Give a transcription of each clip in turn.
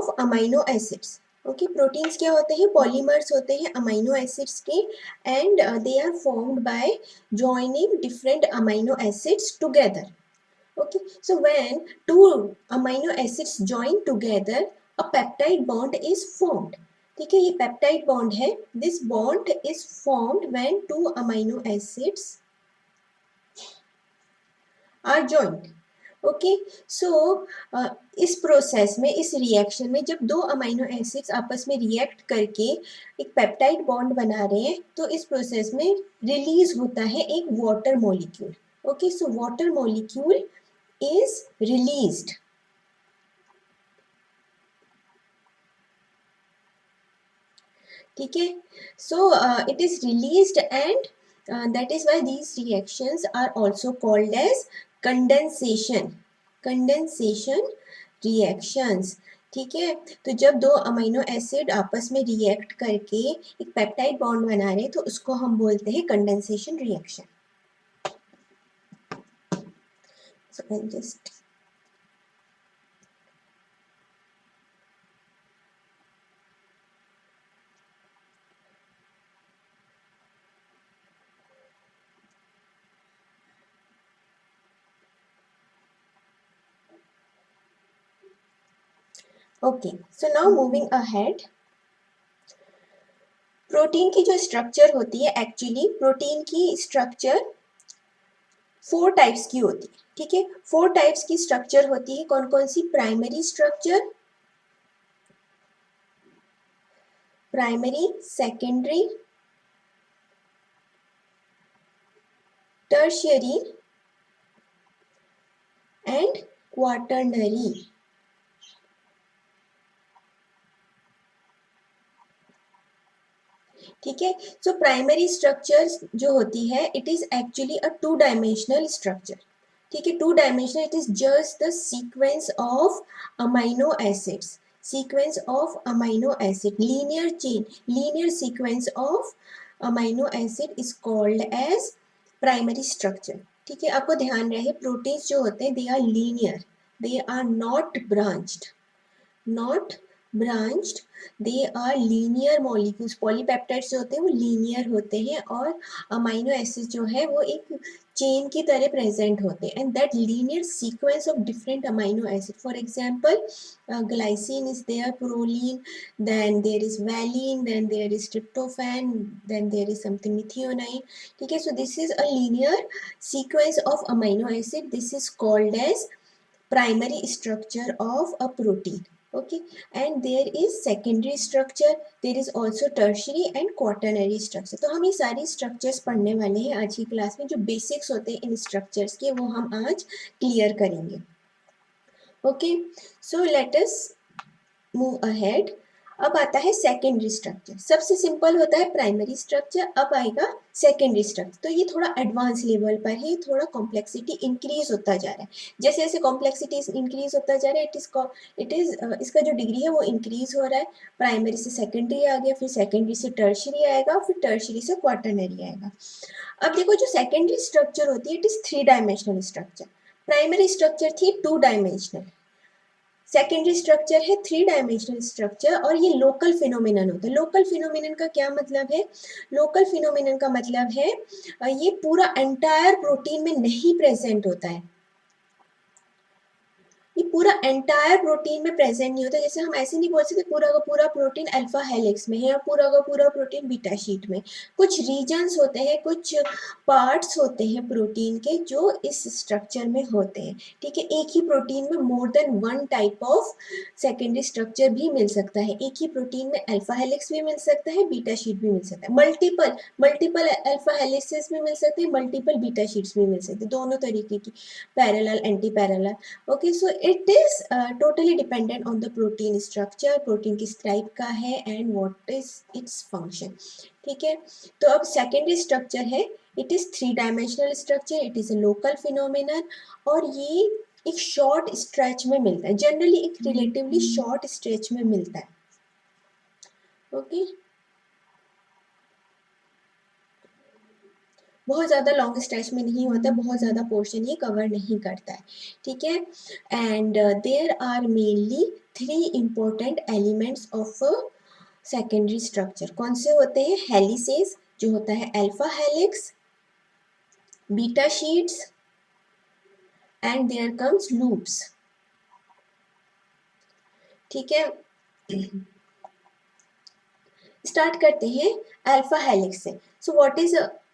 Of amino acids. Okay, proteins क्या होते हैं? पॉलीमर्स होते हैं अमाइनो एसिड्स के, and they are formed by joining different amino acids together. Okay, so when two amino acids join together, a peptide bond is formed. ठीक है, ये peptide bond है. This bond is formed when two amino acids are joined. Okay, so इस process में, इस reaction में, जब दो अमाइनो एसिड्स आपस में रिएक्ट करके एक पेप्टाइड बॉन्ड बना रहे हैं, तो इस प्रोसेस में रिलीज होता है एक water molecule. Okay, so water molecule is released. ठीक है, so it is released, and that is why these reactions are also called as condensation. Condensation reactions. ठीक है, तो जब दो अमीनो एसिड आपस में रिएक्ट करके एक पेप्टाइड बॉन्ड बना रहे हैं, तो उसको हम बोलते हैं condensation reaction. So I'll just okay, so now moving ahead. Protein की जो स्ट्रक्चर होती है, एक्चुअली प्रोटीन की स्ट्रक्चर 4 टाइप्स की होती है. ठीक है, 4 टाइप्स की स्ट्रक्चर होती है. कौन कौन सी? Primary structure, primary, secondary, tertiary and quaternary. ठीक है, सो प्राइमरी स्ट्रक्चर जो होती है, it is actually a 2 dimensional structure. ठीक है, 2 dimensional, it is just the sequence of amino acids. Sequence of amino acid, linear chain, linear sequence of amino acid is called as primary structure. ठीक है, आपको ध्यान रहे, proteins जो होते हैं, they are linear, they are not branched, not branched, they are linear molecules. Polypeptides जो होते हैं वो लीनियर होते हैं, और अमाइनो एसिड जो है वो एक चेन की तरह प्रेजेंट होते हैं. And that linear sequence of different amino acid, for example glycine is there, proline, then there is valine, then there is tryptophan, then there is something methionine. ठीक है, so this is a linear sequence of amino acid. This is called as primary structure of a protein. Okay, and there is secondary structure, there is also tertiary and quaternary structure. तो हम ये सारी structures पढ़ने वाले हैं आज की class में. जो basics होते हैं इन structures के, वो हम आज clear करेंगे. Okay, so let us move ahead. अब आता है सेकेंडरी स्ट्रक्चर. सबसे सिंपल होता है प्राइमरी स्ट्रक्चर, अब आएगा सेकेंडरी स्ट्रक्चर. तो ये थोड़ा एडवांस लेवल पर है, थोड़ा कॉम्प्लेक्सिटी इंक्रीज होता जा रहा है. जैसे जैसे कॉम्प्लेक्सिटी इंक्रीज होता जा रहा है, इट इज इसका जो डिग्री है वो इंक्रीज हो रहा है. प्राइमरी से सेकेंडरी आ गया, फिर सेकेंडरी से टर्शियरी आएगा, फिर टर्शियरी से क्वाटरनरी आएगा. अब देखो, जो सेकेंडरी स्ट्रक्चर होती है, it is 3 dimensional structure. Primary structure थी 2 डायमेंशनल, सेकेंडरी स्ट्रक्चर है 3 डायमेंशनल स्ट्रक्चर, और ये लोकल फिनोमिनन होता है. लोकल फिनोमिनन का क्या मतलब है? लोकल फिनोमिनन का मतलब है ये पूरा एंटायर प्रोटीन में नहीं प्रेजेंट होता है. ये पूरा एंटायर प्रोटीन में प्रेजेंट नहीं होता. जैसे हम ऐसे नहीं बोल सकते पूरा का पूरा प्रोटीन अल्फा हेलिक्स में है या पूरा का पूरा प्रोटीन बीटा शीट में. कुछ रीजन्स होते हैं, कुछ पार्ट्स होते हैं प्रोटीन के जो इस स्ट्रक्चर में होते हैं. ठीक है, एक ही प्रोटीन में more then 1 type of secondary structure भी मिल सकता है. एक ही प्रोटीन में अल्फा हेलिक्स भी मिल सकता है, बीटा शीट भी मिल सकता है, मल्टीपल अल्फा हेलिक्सेस भी मिल सकते हैं, मल्टीपल बीटा शीट्स भी मिल सकते हैं, दोनों तरीके की, parallel, anti parallel. Okay, so it is totally dependent on the protein structure, protein किस टाइप का है and what is its function. ठीक है, तो अब सेकेंडरी स्ट्रक्चर है, it is 3 dimensional structure, it is a local phenomenon, और ये एक शॉर्ट स्ट्रेच में मिलता है. जनरली एक रिलेटिवली शॉर्ट स्ट्रेच में मिलता है. ओके, बहुत ज़्यादा लॉन्ग स्ट्रेच में नहीं होता, बहुत ज़्यादा पोर्शन ये कवर नहीं करता है. ठीक है, and there are mainly 3 important elements of a secondary structure. कौन से होते हैं? हेलिसेस जो होता है alpha helix, beta sheets and there comes loops. ठीक है, स्टार्ट करते हैं अल्फा हेलिक्स से. So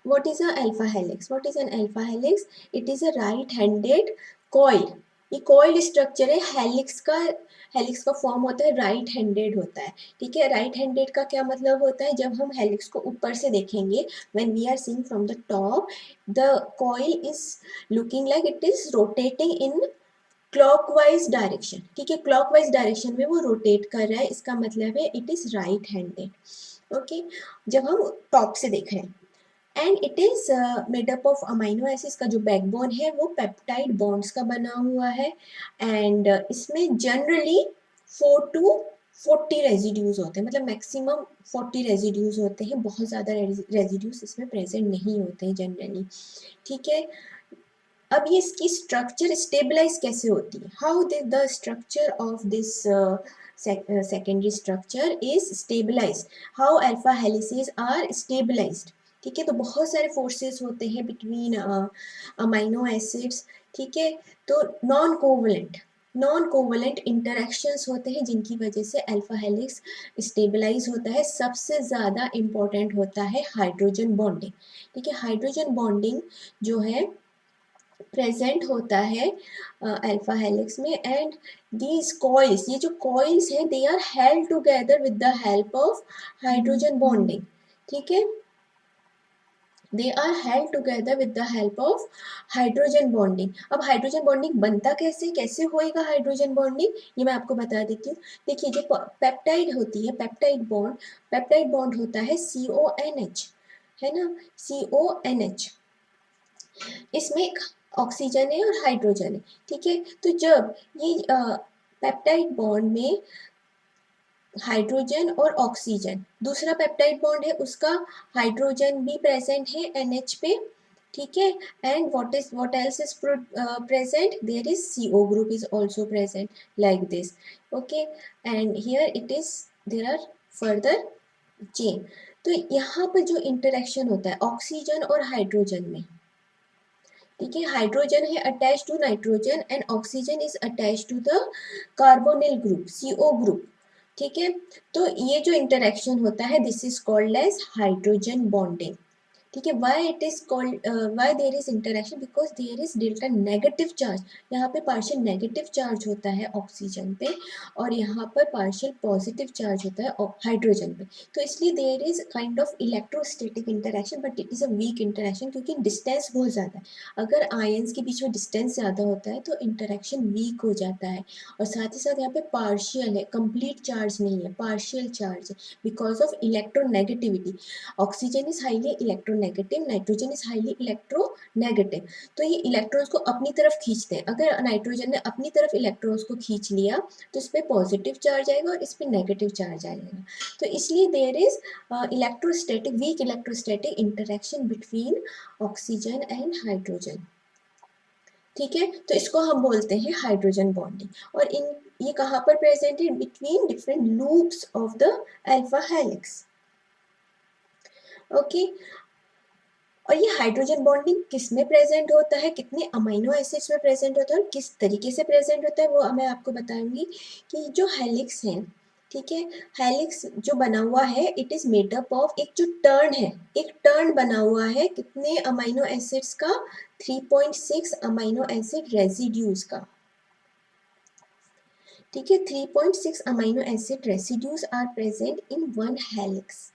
what is a alpha helix? What is an alpha helix? It is a right handed coil. ये कॉइल स्ट्रक्चर है. हेलिक्स का form होता है राइट हैंडेड होता है. ठीक है, राइट हैंडेड का क्या मतलब होता है? जब हम हेलिक्स को ऊपर से देखेंगे, when we are seeing from the top, the coil is looking like it is rotating in clockwise direction. ठीक है, क्लॉकवाइज डायरेक्शन में वो रोटेट कर रहा है, इसका मतलब है it is right handed. Okay, जब हम टॉप से देख रहे हैं, and it is made up of amino acids. का जो बैकबोन है वो पेप्टाइड बॉन्ड्स का बना हुआ है. एंड इसमें जनरली 4 to 40 रेजिड्यूज होते हैं, मतलब मैक्सिमम 40 रेजिड्यूज होते हैं. बहुत ज़्यादा रेजिड्यूज इसमें प्रेजेंट नहीं होते हैं जनरली. ठीक है, अब ये इसकी स्ट्रक्चर स्टेबलाइज कैसे होती है? How the structure of this secondary structure is stabilize, how alpha helices are stabilized. ठीक है, तो बहुत सारे फोर्सेस होते हैं बिटवीन अमाइनो एसिड्स. ठीक है, तो नॉन कोवलेंट इंटरेक्शंस होते हैं जिनकी वजह से अल्फा हेलिक्स स्टेबलाइज होता है. सबसे ज़्यादा इम्पॉर्टेंट होता है हाइड्रोजन बॉन्डिंग. ठीक है, हाइड्रोजन बॉन्डिंग जो है प्रेजेंट होता है अल्फा हेलिक्स में. एंड दीज कॉइल्स, ये जो कॉइल्स हैं, they are held together with the help of hydrogen bonding. ठीक है, they are held together with the help of hydrogen bonding. अब हाइड्रोजन बॉन्डिंग बनता कैसे होएगा हाइड्रोजन बॉन्डिंग, ये मैं आपको बता देती हूँ. देखिए, जो पेप्टाइड होती है, पेप्टाइड बॉन्ड होता है CONH, है ना, CONH. इसमें एक ऑक्सीजन है और हाइड्रोजन है. ठीक है, तो जब ये पेप्टाइड बॉन्ड में हाइड्रोजन और ऑक्सीजन, दूसरा पेप्टाइड बॉन्ड है उसका हाइड्रोजन भी प्रेजेंट है NH पे. ठीक है, and what else is present? There is CO group is also present like this. Okay, and here there are further chain. तो यहाँ पर जो इंटरेक्शन होता है ऑक्सीजन और हाइड्रोजन में, ठीक है, हाइड्रोजन है attach to nitrogen and oxygen is attach to the carbonyl group, CO group. ठीक है, तो ये जो इंटरेक्शन होता है this is called as hydrogen bonding. ठीक है, why it is called, why there is interaction? Because there is delta negative charge. यहाँ पे पार्शियल नेगेटिव चार्ज होता है ऑक्सीजन पे और यहाँ पर पार्शियल पॉजिटिव चार्ज होता है हाइड्रोजन पे. तो इसलिए there is kind of electrostatic interaction, but it is a weak interaction क्योंकि डिस्टेंस बहुत ज़्यादा है. अगर आयंस के बीच में डिस्टेंस ज़्यादा होता है तो इंटरेक्शन वीक हो जाता है. और साथ ही साथ यहाँ पे पार्शियल है, कंप्लीट चार्ज नहीं है, पार्शियल चार्ज है because of electronegativity. Oxygen is highly electronegative, nitrogen is highly electronegative. तो ये इलेक्ट्रॉन्स को अपनी तरफ खींचते हैं. अगर नाइट्रोजन ने अपनी तरफ इलेक्ट्रॉन्स को खींच लिया तो इस पर पॉजिटिव चार्ज आएगा और इस पर नेगेटिव चार्ज आएगा. तो इसलिए there is weak electrostatic interaction between oxygen and hydrogen. ठीक है, तो इसको हम बोलते हैं हाइड्रोजन बॉन्डिंग. और ये कहाँ पर प्रेजेंट है? Between different loops of the alpha helix. Okay, और ये हाइड्रोजन बॉन्डिंग किस में प्रेजेंट होता है, कितने अमीनो एसिड्स में प्रेजेंट होता है और किस तरीके से प्रेजेंट होता है वो मैं आपको बताऊंगी. कि जो हेलिक्स है, ठीक है, हेलिक्स जो बना हुआ है it is made up of, एक जो टर्न है, एक टर्न बना हुआ है कितने अमीनो एसिड्स का? 3.6 अमीनो एसिड रेसिड्यूज का. ठीक है, 3.6 amino acid residues are present in one helix,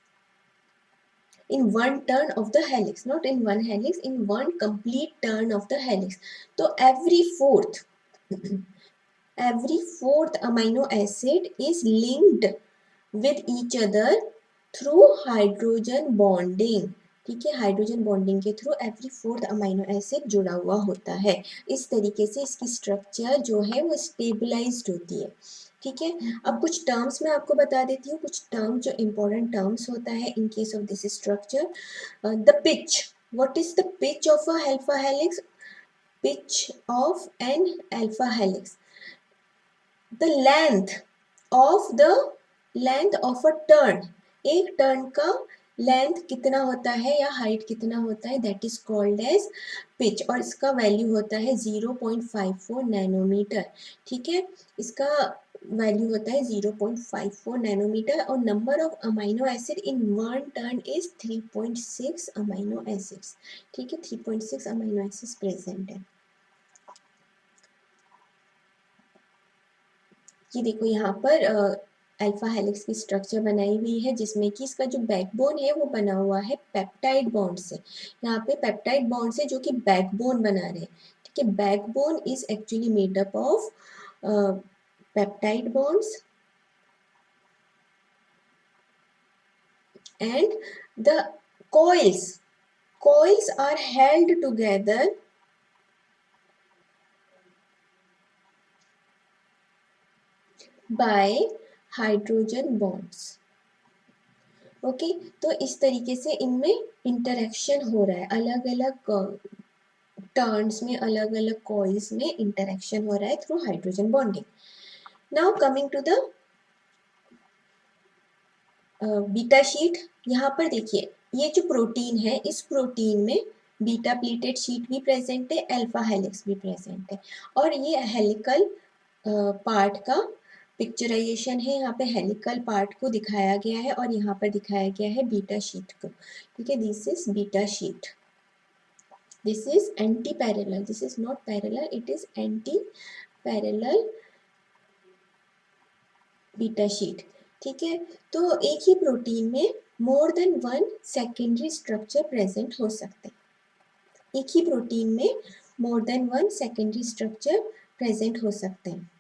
in one turn of the helix, not in one helix, in one complete turn of the helix. So every fourth amino acid is linked with each other through hydrogen bonding. ठीक है, hydrogen bonding के through every fourth amino acid जुड़ा हुआ होता है. इस तरीके से इसकी स्ट्रक्चर जो है वो स्टेबलाइज्ड होती है. ठीक है, अब कुछ टर्म्स मैं आपको बता देती हूँ, कुछ टर्म्स जो इम्पोर्टेंट टर्म्स होता है in case of this structure. The pitch, what is the pitch of a alpha helix? Pitch of an alpha helix, the length of the length of a turn, एक turn का length कितना होता है या height कितना होता है, that is called as pitch, और इसका वैल्यू होता है 0.54 नैनोमीटर। ठीक है, इसका वैल्यू होता है 0.54 नैनोमीटर, और number of amino acid in one turn is 3.6 amino acids. ठीक है, 3.6 अमाइनो एसिड्स प्रेजेंट है। ये देखो यहाँ पर अल्फा हेलिक्स की स्ट्रक्चर बनाई हुई है, जिसमें कि इसका जो बैकबोन है वो बना हुआ है पेप्टाइड बॉन्ड से। यहाँ पे पेप्टाइड बॉन्ड से जो कि बैकबोन बना रहे हैं। ठीक है, backbone is actually made up of peptide bonds and the coils are held together by hydrogen bonds। Okay, तो इस तरीके से इनमें इंटरेक्शन हो रहा है, अलग अलग टर्न्स में, अलग अलग कॉइल्स में इंटरेक्शन हो रहा है through hydrogen bonding. Now coming to the beta sheet. यहाँ पर देखिए, ये जो प्रोटीन है, इस प्रोटीन में बीटा प्लीटेड शीट भी प्रेजेंट है, अल्फा हेलिक्स भी प्रेजेंट है, और ये हेलिकल पार्ट का पिक्चराइजेशन है। यहाँ पे हेलिकल पार्ट को दिखाया गया है और यहाँ पर दिखाया गया है बीटा शीट को। ठीक है, this is beta sheet, this is anti parallel, this is not parallel, it is anti parallel beta sheet. ठीक है, तो एक ही प्रोटीन में more than one secondary structure present हो सकते हैं, एक ही प्रोटीन में more than one secondary structure present हो सकते हैं।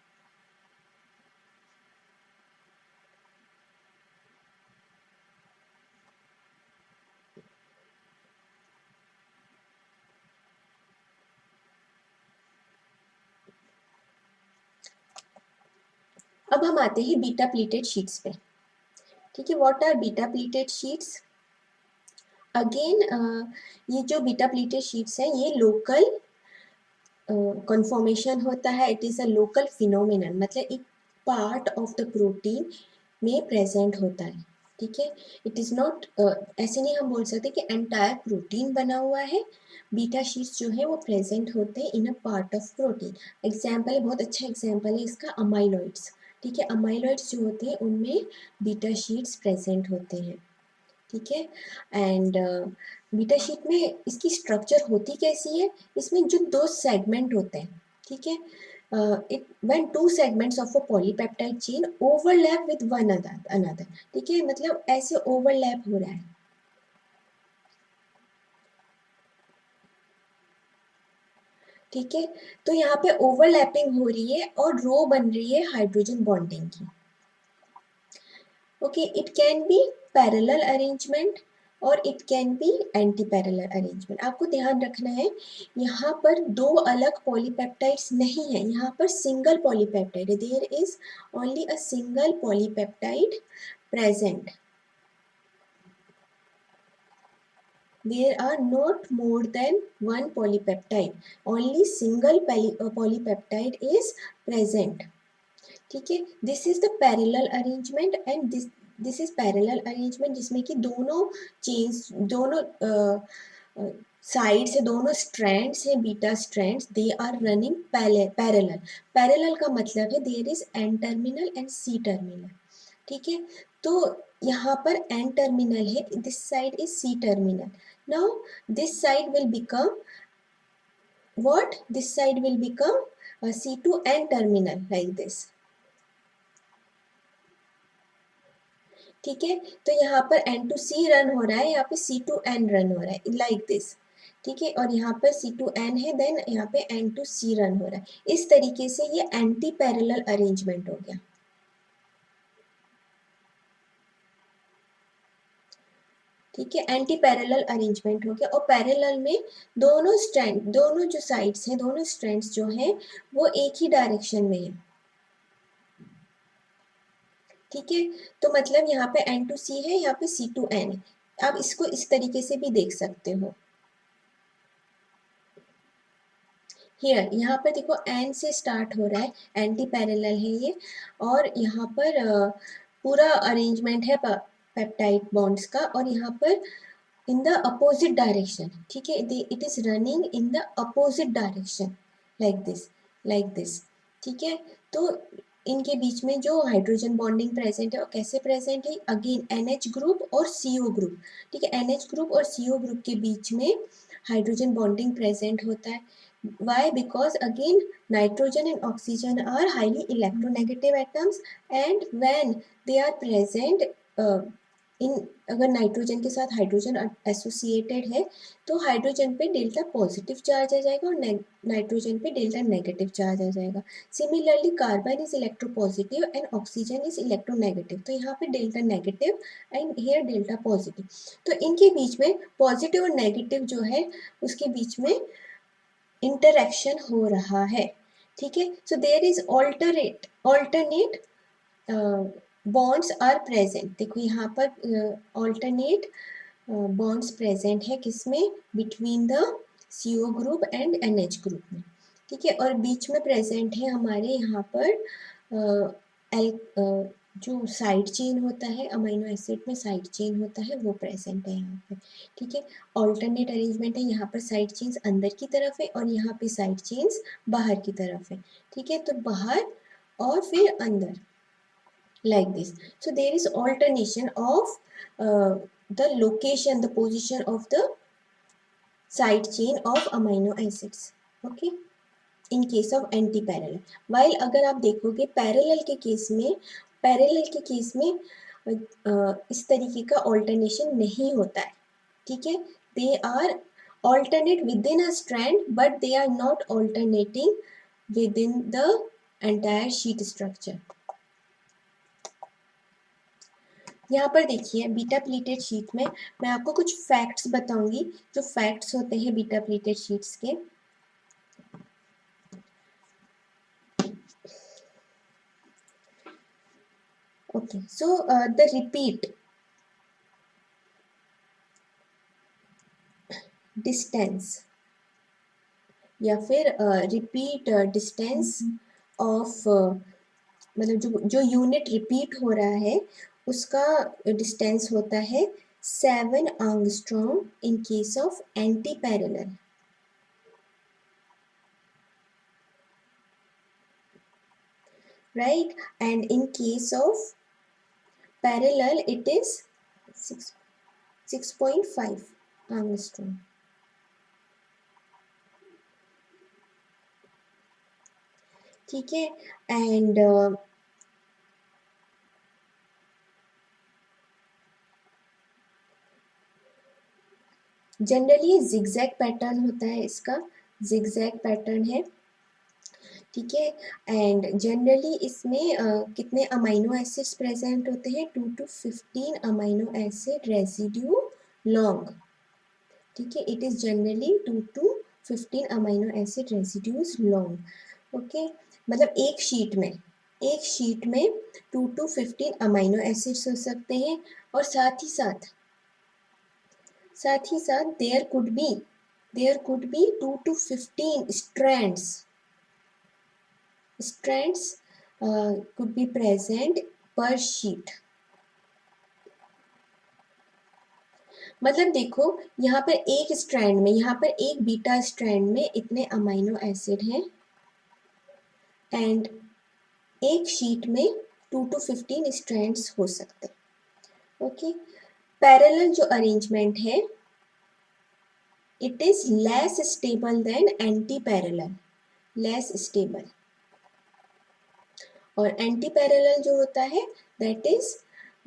अब हम आते हैं बीटा प्लीटेड शीट्स पे। ठीक है, what are beta pleated sheets? Again ये जो बीटा प्लीटेड शीट्स है, ये लोकल कन्फॉर्मेशन होता है, it is a local phenomenon, मतलब एक पार्ट ऑफ द प्रोटीन में प्रेजेंट होता है। ठीक है, इट इज़ नॉट, ऐसे नहीं हम बोल सकते कि एंटायर प्रोटीन बना हुआ है। बीटा शीट्स जो है वो प्रेजेंट होते हैं in a part of protein. Example, बहुत अच्छा एग्जाम्पल है इसका अमाइलॉइड्स। ठीक है, अमाइलॉइड्स जो होते हैं उनमें बीटा शीट्स प्रेजेंट होते हैं। ठीक है, एंड बीटा शीट में इसकी स्ट्रक्चर होती कैसी है, इसमें जो दो सेगमेंट होते हैं। ठीक है, it when two segments of a polypeptide chain overlap with one another. ठीक है, मतलब ऐसे ओवरलैप हो रहा है। ठीक है, तो यहाँ पे ओवरलैपिंग हो रही है और रो बन रही है हाइड्रोजन बॉन्डिंग की। Okay, it can be parallel arrangement और it can be anti parallel arrangement. आपको ध्यान रखना है, यहाँ पर दो अलग पॉलीपेप्टाइड्स नहीं है, यहाँ पर सिंगल पॉलीपेप्टाइड है, there is only a single polypeptide present, there are not more than one polypeptide, only single polypeptide is present। ठीक है, this is the parallel arrangement and this is parallel arrangement, जिसमें कि दोनों chains, दोनों sides है, दोनों strands है, beta strands, they are running parallel. Parallel का मतलब है there is N terminal and C terminal. ठीक है, तो यहाँ पर एन टर्मिनल है, this side is C terminal. Now this side will become what, this side will become C to N terminal like this। ठीक है, तो यहाँ पर N to C रन हो रहा है, यहाँ पे C to N रन हो रहा है लाइक दिस। ठीक है, और यहाँ पर C to N है, देन यहाँ पे N to C रन हो रहा है। इस तरीके से ये एंटी पैरेलल अरेंजमेंट हो गया। ठीक है, एंटी पैरेलल अरेंजमेंट हो गया, और पैरेलल में दोनों स्ट्रैंड, दोनों जो साइड्स हैं, दोनों स्ट्रैंड्स जो हैं वो एक ही डायरेक्शन में है। ठीक है, तो मतलब यहाँ पे N to C है, यहाँ पे C to N है। आप इसको इस तरीके से भी देख सकते हो। हियर यहाँ पर देखो एन से स्टार्ट हो रहा है, एंटी पैरेलल है ये, और यहाँ पर पूरा अरेंजमेंट है पेप्टाइड बॉन्ड्स का, और यहाँ पर इन द अपोजिट डायरेक्शन, ठीक है, it is running in the opposite direction, like this, ठीक है। तो इनके बीच में जो हाइड्रोजन बॉन्डिंग प्रेजेंट है, और कैसे प्रेजेंट है, अगेन NH ग्रुप और CO ग्रुप, ठीक है, NH ग्रुप और CO ग्रुप के बीच में हाइड्रोजन बॉन्डिंग प्रेजेंट होता है। Why? Because again nitrogen and oxygen are highly electronegative atoms, and when they are present इन, अगर नाइट्रोजन के साथ हाइड्रोजन एसोसिएटेड है तो हाइड्रोजन पे डेल्टा पॉजिटिव चार्ज आ जाएगा और नाइट्रोजन पे डेल्टा नेगेटिव चार्ज आ जाएगा। Similarly carbon is electropositive and oxygen is electronegative, तो यहाँ पे delta negative and here delta positive. तो इनके बीच में पॉजिटिव और नेगेटिव जो है उसके बीच में इंटरेक्शन हो रहा है, ठीक है। So there is alternate bonds are present, देखो यहाँ पर ऑल्टरनेट बॉन्ड्स प्रेजेंट है किसमें, between the CO group and NH group में, ठीक है। और बीच में प्रेजेंट है हमारे यहाँ पर जो साइड चेन होता है, अमीनो एसिड में साइड चेन होता है वो प्रेजेंट है यहाँ पे, ठीक है। ऑल्टरनेट अरेंजमेंट है, यहाँ पर साइड चेन्स अंदर की तरफ है और यहाँ पे साइड चेन्स बाहर की तरफ है, ठीक है। तो बाहर और फिर अंदर, like this. So there is alternation of the location, the position of the side chain of amino acids, okay, in case of anti parallel. While अगर आप देखोगे पैरेलल के केस में, इस तरीके का ऑल्टरनेशन नहीं होता है, ठीक है। They are alternate within a strand but they are not alternating within the entire sheet structure. यहाँ पर देखिए बीटा प्लीटेड शीट में मैं आपको कुछ फैक्ट्स बताऊंगी, जो फैक्ट्स होते हैं बीटा प्लीटेड शीट्स के। Okay, so the repeat distance या फिर रिपीट डिस्टेंस ऑफ, मतलब जो यूनिट रिपीट हो रहा है उसका डिस्टेंस होता है 7 angstrom in case of anti parallel, right, and in case of parallel it is 6.5 angstrom, ठीक है। एंड जनरली जिगजैग पैटर्न होता है इसका, जिगजैग पैटर्न है, ठीक है। एंड जनरली इसमें कितने अमाइनो एसिड्स प्रेजेंट होते हैं, 2 to 15 amino acid residue long, ठीक है। It is generally 2 to 15 amino acid residues long, okay. मतलब एक शीट में 2 to 15 अमाइनो एसिड्स हो सकते हैं, और साथ ही साथ there could B 2 to 15 strands could be present per sheet। मतलब देखो यहाँ पर एक बीटा स्ट्रैंड में इतने अमाइनो एसिड हैं, एंड एक शीट में 2 to 15 स्ट्रैंड्स हो सकते हैं, ओके। पैरेलल जो अरेंजमेंट है it is less stable then anti parallel, less stable, और एंटी पैरेलल जो होता है दैट इज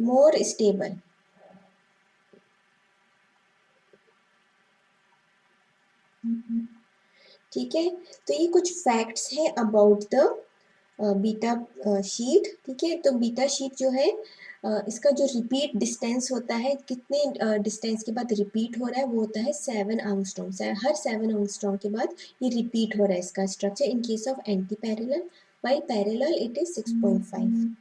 मोर स्टेबल, ठीक है। तो ये कुछ फैक्ट्स है अबाउट द बीटा शीट, ठीक है। तो बीटा शीट जो है इसका जो रिपीट डिस्टेंस होता है, कितने डिस्टेंस के बाद रिपीट हो रहा है, वो होता है 7 एंगस्ट्रॉम, हर 7 एंगस्ट्रॉम के बाद ये रिपीट हो रहा है इसका structure in case of anti parallel, while parallel it is 6.5,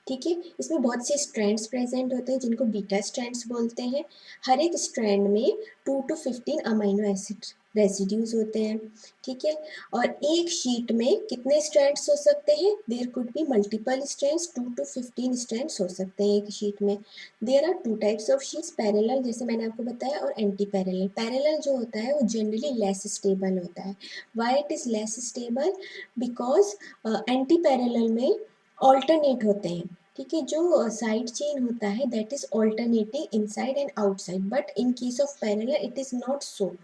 ठीक है। इसमें बहुत से स्ट्रैंड्स प्रेजेंट होते हैं जिनको बीटा स्ट्रैंड्स बोलते हैं। हर एक स्ट्रैंड में 2 to 15 अमीनो एसिड रेसिड्यूज होते हैं। ठीक है। और एक शीट में कितने स्ट्रैंड्स हो सकते हैं? There could be multiple strands, 2 to 15 strands हो सकते हैं एक शीट में। There are two types of sheets, parallel जैसे मैंने आपको बताया, और एंटी पैरेलल। पैरेलल जो होता है वो जनरली लेस स्टेबल होता है। Why it is less stable? Because anti parallel में ऑल्टरनेट होते हैं। ठीक है। जो साइड चेन होता है that is alternating inside and outside, but in case of parallel it is not so.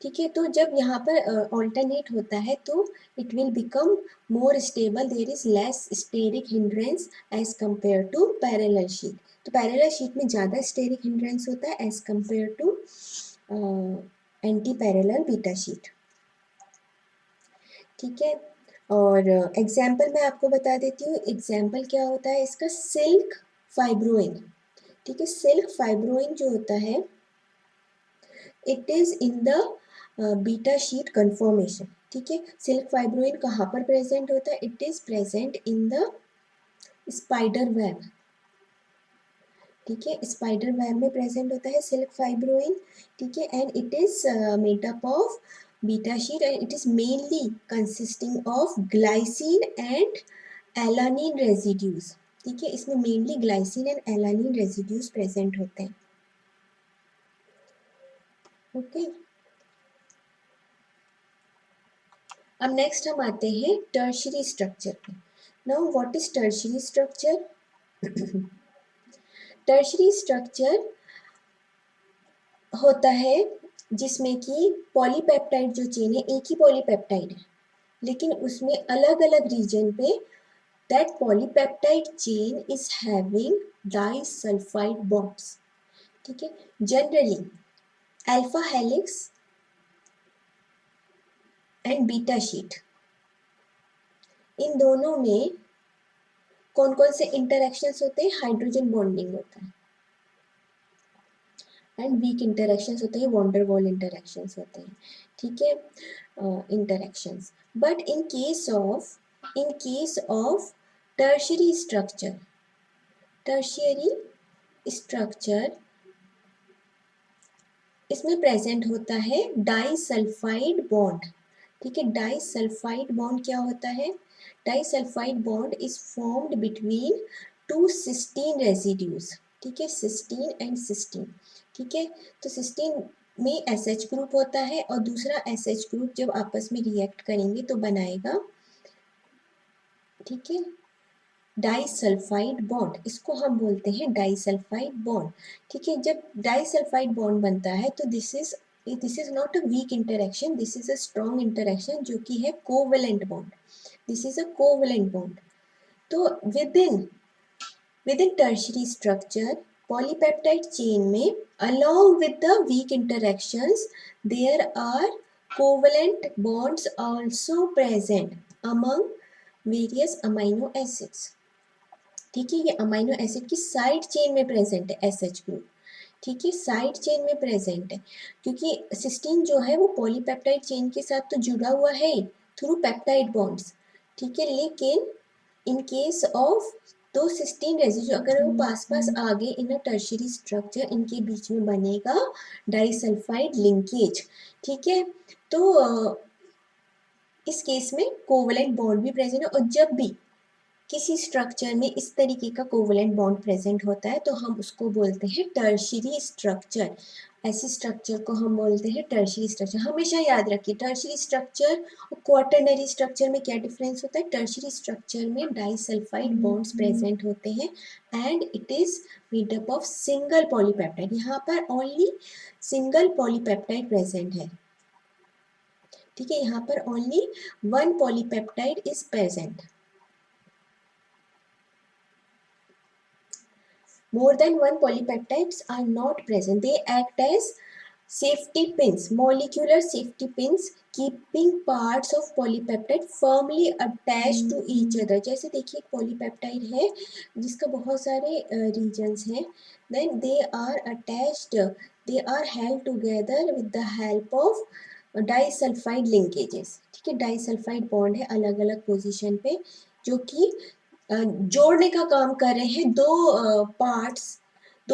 ठीक है। तो जब यहाँ पर ऑल्टरनेट होता है तो it will become more stable, there is less steric hindrance as compare to parallel sheet. तो पैरेलल शीट में ज़्यादा स्टेरिक हिंड्रेंस होता है as compare to anti parallel beta sheet. ठीक है। और एग्जाम्पल मैं आपको बता देती हूँ। एग्जाम्पल क्या होता है इसका? Silk fibroin. ठीक है। सिल्क फाइब्रोइन जो होता है it is in the beta sheet conformation. ठीक है। सिल्क फाइब्रोइन कहाँ पर प्रेजेंट होता है? It is present in the spider web. ठीक है। स्पाइडर वेब में प्रेजेंट होता है सिल्क फाइब्रोइन। ठीक है। And it is made up of beta sheet and it is mainly consisting of glycine and alanine residues. ठीक है। इसमें mainly glycine and alanine residues present होते हैं। ओके। अब नेक्स्ट हम आते हैं टर्शियरी स्ट्रक्चर पे। Now what is tertiary structure? Tertiary structure होता है जिसमें कि पॉलीपेप्टाइड जो चेन है, एक ही पॉलीपेप्टाइड है लेकिन उसमें अलग अलग रीजन पे that polypeptide chain is having disulphide bonds. ठीक है। Generally alpha helix and beta sheet, इन दोनों में कौन कौन से इंटरेक्शंस होते हैं? हाइड्रोजन बॉन्डिंग होता है एंड वीक इंटरेक्शंस होते हैं, वॉन्डरवॉल इंटरेक्शंस होते हैं। ठीक है। Interactions. But in case of tertiary structure इसमें प्रेजेंट होता है डाइसल्फाइड बॉन्ड। ठीक है। डाइसल्फाइड बॉन्ड क्या होता है? Disulphide bond is formed between two cysteine residues. ठीक है। Cysteine and cysteine. ठीक है। तो सिस्टीन में एसएच ग्रुप होता है और दूसरा एसएच ग्रुप जब आपस में रिएक्ट करेंगे तो बनाएगा, ठीक है, डाइसल्फाइड बॉन्ड। इसको हम बोलते हैं डाइसल्फाइड बॉन्ड। ठीक है। जब डाइसल्फाइड बॉन्ड बनता है तो this is not a weak interaction, this is a strong interaction जो कि है covalent bond. This is a covalent bond. तो within tertiary structure polypeptide chain में along with the weak interactions there are covalent bonds also present among various amino acids। ठीक है। ये amino acid की side chain में present है SH group. ठीक है। साइड चेन में प्रेजेंट है क्योंकि सिस्टीन जो है वो पॉलीपेप्टाइड चेन के साथ तो जुड़ा हुआ है थ्रू पेप्टाइड बॉन्ड्स। ठीक है। लेकिन इन केस ऑफ दो सिस्टीन रेजिड्यू अगर वो पास पास आ गए इन अ टर्शियरी स्ट्रक्चर, इनके बीच में बनेगा डाइसल्फाइड लिंकेज। ठीक है। तो इस केस में कोवेलेंट बॉन्ड भी प्रेजेंट है और जब भी किसी स्ट्रक्चर में इस तरीके का कोवेलेंट बॉन्ड प्रेजेंट होता है तो हम उसको बोलते हैं टर्शियरी स्ट्रक्चर। ऐसी स्ट्रक्चर को हम बोलते हैं टर्शियरी स्ट्रक्चर। हमेशा याद रखिए टर्शियरी स्ट्रक्चर और क्वाटरनरी स्ट्रक्चर में क्या डिफरेंस होता है? टर्शियरी स्ट्रक्चर में डाइसल्फाइड बॉन्ड्स प्रेजेंट होते हैं and it is made up of single polypeptide. यहाँ पर ओनली सिंगल पॉलीपेप्टाइड प्रेजेंट है। ठीक है। यहाँ पर only one polypeptide is present. More than one polypeptides are not present. They act as safety pins, molecular safety pins, keeping parts of polypeptide firmly attached to each other. जैसे देखिए एक polypeptide है जिसका बहुत सारे regions हैं, then they are attached, they are held together with the help of disulfide linkages। ठीक है। disulfide bond है अलग अलग पोजीशन पे जो कि जोड़ने का काम कर रहे हैं दो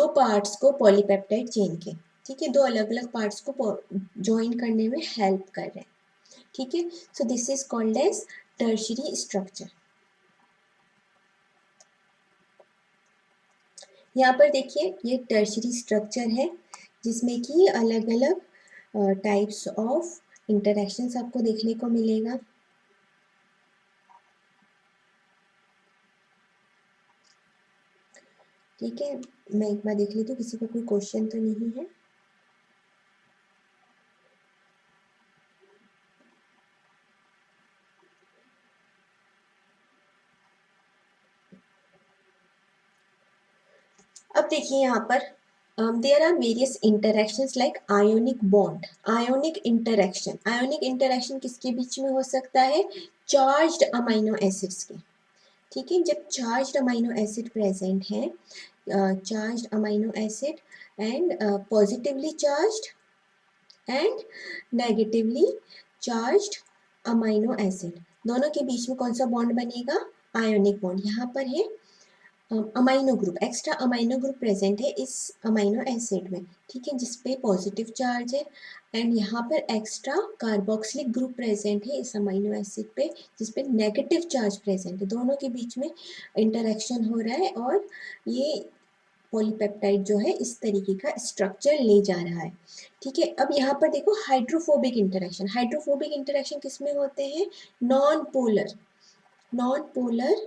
पार्ट्स को पॉलीपेप्टाइड चेन के, ठीक है, दो अलग अलग पार्ट्स को ज्वाइन करने में हेल्प कर रहे हैं, ठीक है। So this is called as tertiary structure. यहाँ पर देखिए ये टर्शियरी स्ट्रक्चर है जिसमें कि अलग अलग टाइप्स ऑफ इंटरेक्शंस आपको देखने को मिलेगा। ठीक है, मैं एक बार देख लेती हूँ किसी का कोई क्वेश्चन तो नहीं है। अब देखिए यहाँ पर there are various interactions like ionic bond, ionic interaction किसके बीच में हो सकता है? चार्ज्ड अमाइनो एसिड्स के, ठीक है। जब चार्ज्ड अमाइनो एसिड प्रेजेंट है, charged amino acid and positively charged and negatively charged amino acid, दोनों के बीच में कौन सा बॉन्ड बनेगा? Ionic bond. यहाँ पर है amino group, extra amino group present है इस अमाइनो एसिड में, ठीक है, जिसपे पॉजिटिव चार्ज है। एंड यहाँ पर एक्स्ट्रा कार्बोक्सिलिक ग्रुप प्रेजेंट है इस अमाइनो एसिड पे जिसपे नेगेटिव चार्ज प्रेजेंट है। दोनों के बीच में इंटरेक्शन हो रहा है और ये पॉलीपेप्टाइड जो है इस तरीके का स्ट्रक्चर ले जा रहा है, ठीक है। अब यहाँ पर देखो हाइड्रोफोबिक इंटरेक्शन, हाइड्रोफोबिक इंटरेक्शन किसमें होते हैं? नॉन पोलर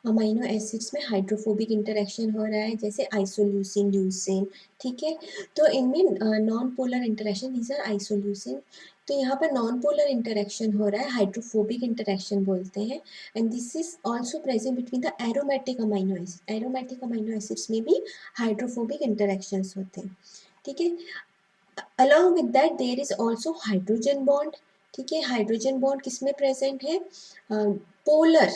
अमाइनो एसिड्स में हाइड्रोफोबिक इंटरेक्शन हो रहा है, जैसे आइसोल्यूसिन, ल्यूसिन, ठीक है। तो इनमें non polar interaction, these are isoleucine. तो यहाँ पर नॉन पोलर इंटरेक्शन हो रहा है, हाइड्रोफोबिक इंटरेक्शन बोलते हैं। And this is also present between the aromatic amino acid, aromatic amino acids में भी हाइड्रोफोबिक इंटरेक्शंस होते हैं, ठीक है। Along with that there is also hydrogen bond, ठीक है। हाइड्रोजन बॉन्ड किसमें प्रेजेंट है? पोलर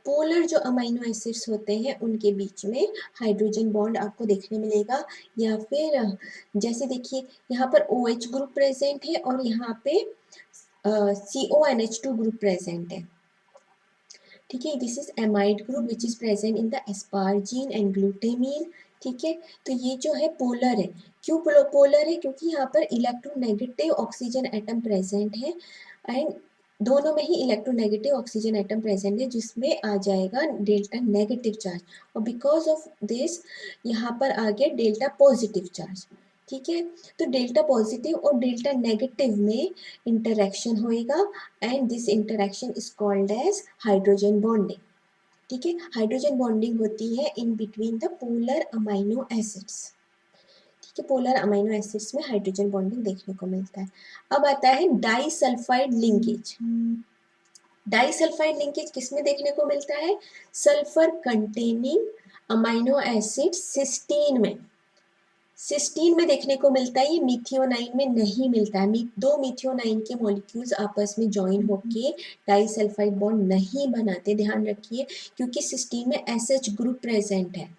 पोलर जो अमाइनो एसिड्स होते हैं उनके बीच में हाइड्रोजन बॉन्ड आपको देखने मिलेगा। या फिर जैसे देखिए यहाँ पर OH ग्रुप प्रेजेंट है और यहाँ पे CONH2 ग्रुप प्रेजेंट है, ठीक है। This is amide group which is present in the asparagine and glutamine, ठीक है। तो ये जो है पोलर है, क्यों पोलर है? क्योंकि यहाँ पर इलेक्ट्रोनेगेटिव ऑक्सीजन एटम प्रेजेंट है एंड दोनों में ही इलेक्ट्रोनेगेटिव ऑक्सीजन एटम प्रेजेंट है जिसमें आ जाएगा डेल्टा नेगेटिव चार्ज, और बिकॉज ऑफ दिस यहाँ पर आ गया डेल्टा पॉजिटिव चार्ज, ठीक है। तो डेल्टा पॉजिटिव और डेल्टा नेगेटिव में इंटरेक्शन होएगा and this interaction is called as hydrogen bonding, ठीक है। हाइड्रोजन बॉन्डिंग होती है in between the polar amino acids, ठीक है। पोलर अमाइनो एसिड्स में हाइड्रोजन बॉन्डिंग देखने को मिलता है। अब आता है डाइसल्फाइड लिंकेज। डाइसल्फाइड लिंकेज किसमें देखने को मिलता है? Sulphur containing amino acid cysteine में देखने को मिलता है। ये मिथियोनाइन में नहीं मिलता है। दो मिथियोनाइन के मॉलिक्यूल्स आपस में ज्वाइन होके डाइसल्फाइड बॉन्ड नहीं बनाते, ध्यान रखिए, क्योंकि सिस्टीन में SH ग्रुप प्रेजेंट है,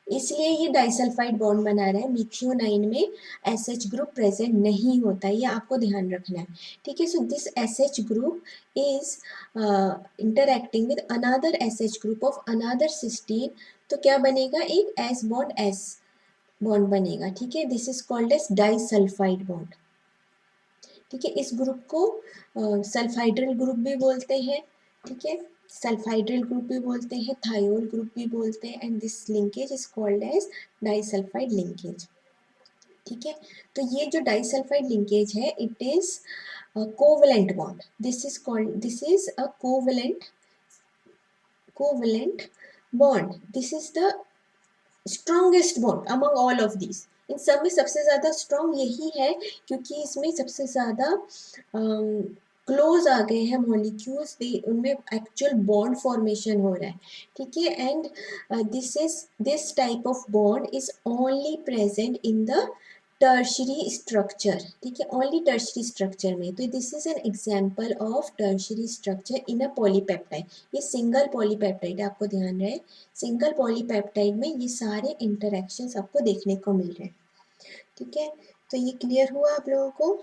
इसलिए ये डाइसल्फाइड बॉन्ड बना रहा है। मिथियोनाइन में SH ग्रुप प्रेजेंट नहीं होता, ये आपको ध्यान रखना है, ठीक है। So this SH group is interacting with another SH group of another cysteine, तो क्या बनेगा? एक S बॉन्ड बनेगा, ठीक है। This is called as disulphide bond, ठीक है। इस ग्रुप को सल्फाइड्रल ग्रुप भी बोलते हैं, ठीक है, सल्फाइड्रल ग्रुप भी बोलते हैं, थायोल ग्रुप भी बोलते हैं, and this linkage is called as disulphide linkage, ठीक है। तो ये जो डाइसल्फाइड लिंकेज है it is covalent bond, this is a covalent bond, this is the strongest bond among all of this. इन सब में सबसे ज़्यादा स्ट्रॉन्ग यही है क्योंकि इसमें सबसे ज़्यादा क्लोज आ गए हैं मॉलिक्यूल्स, उनमें एक्चुअल बॉन्ड फॉर्मेशन हो रहा है, ठीक है। And this type of bond is only present in the tertiary structure, ठीक है, ओनली टर्शरी स्ट्रक्चर में। तो this is an example of tertiary structure in a polypeptide. ये सिंगल पॉलीपेप्टाइड है, आपको ध्यान रहे, सिंगल पॉलीपेप्टाइड में ये सारे इंटरेक्शंस आपको देखने को मिल रहे हैं, ठीक है। तो ये क्लियर हुआ आप लोगों को?